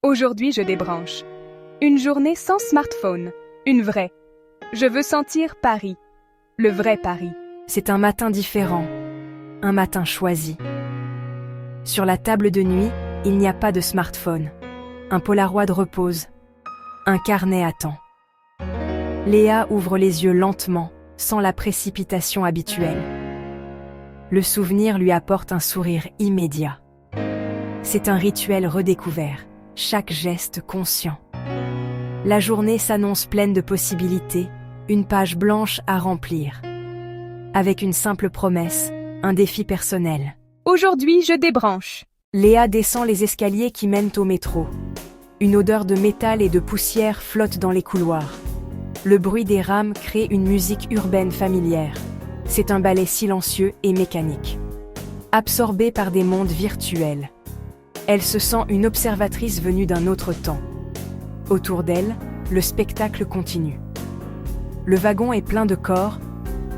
Aujourd'hui, je débranche. Une journée sans smartphone. Une vraie. Je veux sentir Paris. Le vrai Paris. C'est un matin différent. Un matin choisi. Sur la table de nuit, il n'y a pas de smartphone. Un Polaroid repose. Un carnet attend. Léa ouvre les yeux lentement, sans la précipitation habituelle. Le souvenir lui apporte un sourire immédiat. C'est un rituel redécouvert, chaque geste conscient. La journée s'annonce pleine de possibilités, une page blanche à remplir. Avec une simple promesse, un défi personnel. Aujourd'hui, je débranche. Léa descend les escaliers qui mènent au métro. Une odeur de métal et de poussière flotte dans les couloirs. Le bruit des rames crée une musique urbaine familière. C'est un ballet silencieux et mécanique. Absorbée par des mondes virtuels. Elle se sent une observatrice venue d'un autre temps. Autour d'elle, le spectacle continue. Le wagon est plein de corps,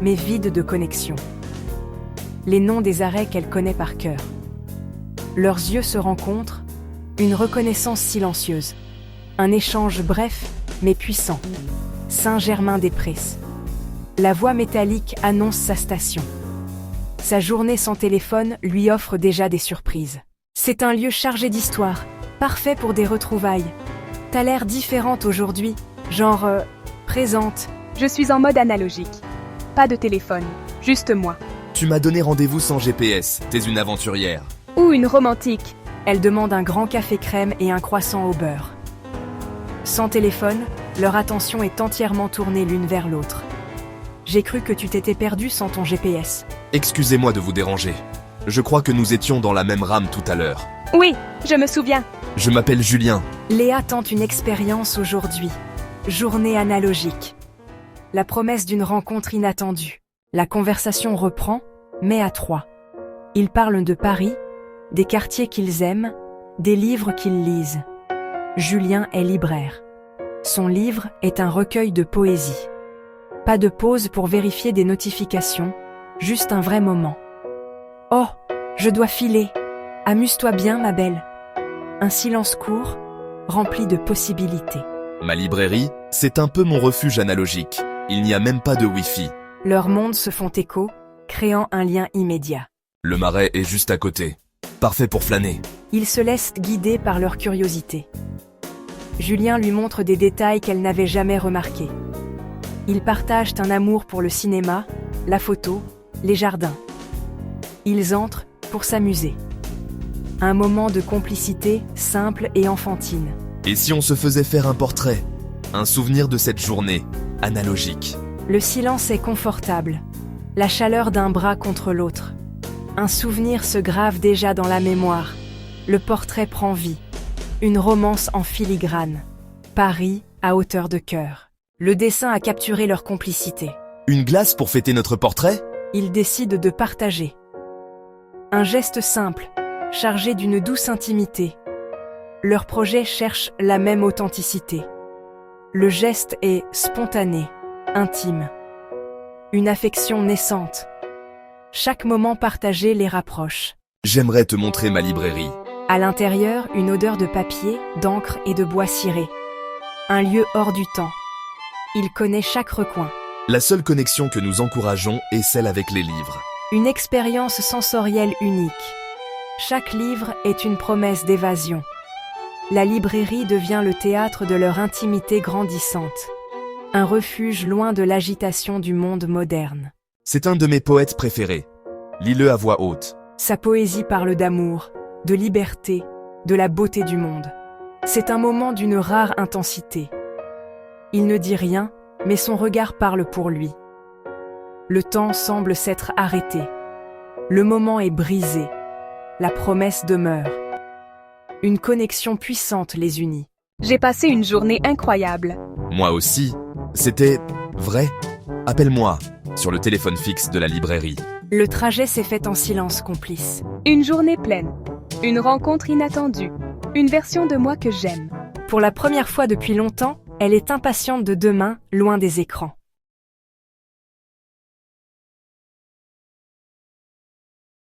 mais vide de connexion. Les noms des arrêts qu'elle connaît par cœur. Leurs yeux se rencontrent, une reconnaissance silencieuse. Un échange bref, mais puissant. Saint-Germain-des-Prés. La voix métallique annonce sa station. Sa journée sans téléphone lui offre déjà des surprises. C'est un lieu chargé d'histoire, parfait pour des retrouvailles. T'as l'air différente aujourd'hui, genre présente. Je suis en mode analogique. Pas de téléphone, juste moi. Tu m'as donné rendez-vous sans GPS, t'es une aventurière. Ou une romantique. Elle demande un grand café crème et un croissant au beurre. Sans téléphone, leur attention est entièrement tournée l'une vers l'autre. J'ai cru que tu t'étais perdue sans ton GPS. Excusez-moi de vous déranger. Je crois que nous étions dans la même rame tout à l'heure. Oui, je me souviens. Je m'appelle Julien. Léa tente une expérience aujourd'hui. Journée analogique. La promesse d'une rencontre inattendue. La conversation reprend, mais à trois. Ils parlent de Paris, des quartiers qu'ils aiment, des livres qu'ils lisent. Julien est libraire. Son livre est un recueil de poésie. Pas de pause pour vérifier des notifications, juste un vrai moment. Oh, je dois filer. Amuse-toi bien, ma belle. Un silence court, rempli de possibilités. Ma librairie, c'est un peu mon refuge analogique. Il n'y a même pas de Wi-Fi. Leurs mondes se font écho, créant un lien immédiat. Le marais est juste à côté. Parfait pour flâner. Ils se laissent guider par leur curiosité. Julien lui montre des détails qu'elle n'avait jamais remarqués. Ils partagent un amour pour le cinéma, la photo, les jardins. Ils entrent pour s'amuser. Un moment de complicité simple et enfantine. Et si on se faisait faire un portrait? Un souvenir de cette journée, analogique. Le silence est confortable. La chaleur d'un bras contre l'autre. Un souvenir se grave déjà dans la mémoire. Le portrait prend vie. Une romance en filigrane. Paris à hauteur de cœur. Le dessin a capturé leur complicité. Une glace pour fêter notre portrait? Ils décident de partager. Un geste simple, chargé d'une douce intimité. Leur projet cherche la même authenticité. Le geste est spontané, intime. Une affection naissante. Chaque moment partagé les rapproche. J'aimerais te montrer ma librairie. À l'intérieur, une odeur de papier, d'encre et de bois ciré. Un lieu hors du temps. Il connaît chaque recoin. La seule connexion que nous encourageons est celle avec les livres. Une expérience sensorielle unique. Chaque livre est une promesse d'évasion. La librairie devient le théâtre de leur intimité grandissante. Un refuge loin de l'agitation du monde moderne. C'est un de mes poètes préférés. Lis-le à voix haute. Sa poésie parle d'amour, de liberté, de la beauté du monde. C'est un moment d'une rare intensité. Il ne dit rien, mais son regard parle pour lui. Le temps semble s'être arrêté. Le moment est brisé. La promesse demeure. Une connexion puissante les unit. J'ai passé une journée incroyable. Moi aussi. C'était vrai. Appelle-moi sur le téléphone fixe de la librairie. Le trajet s'est fait en silence complice. Une journée pleine. Une rencontre inattendue. Une version de moi que j'aime. Pour la première fois depuis longtemps, elle est impatiente de demain, loin des écrans.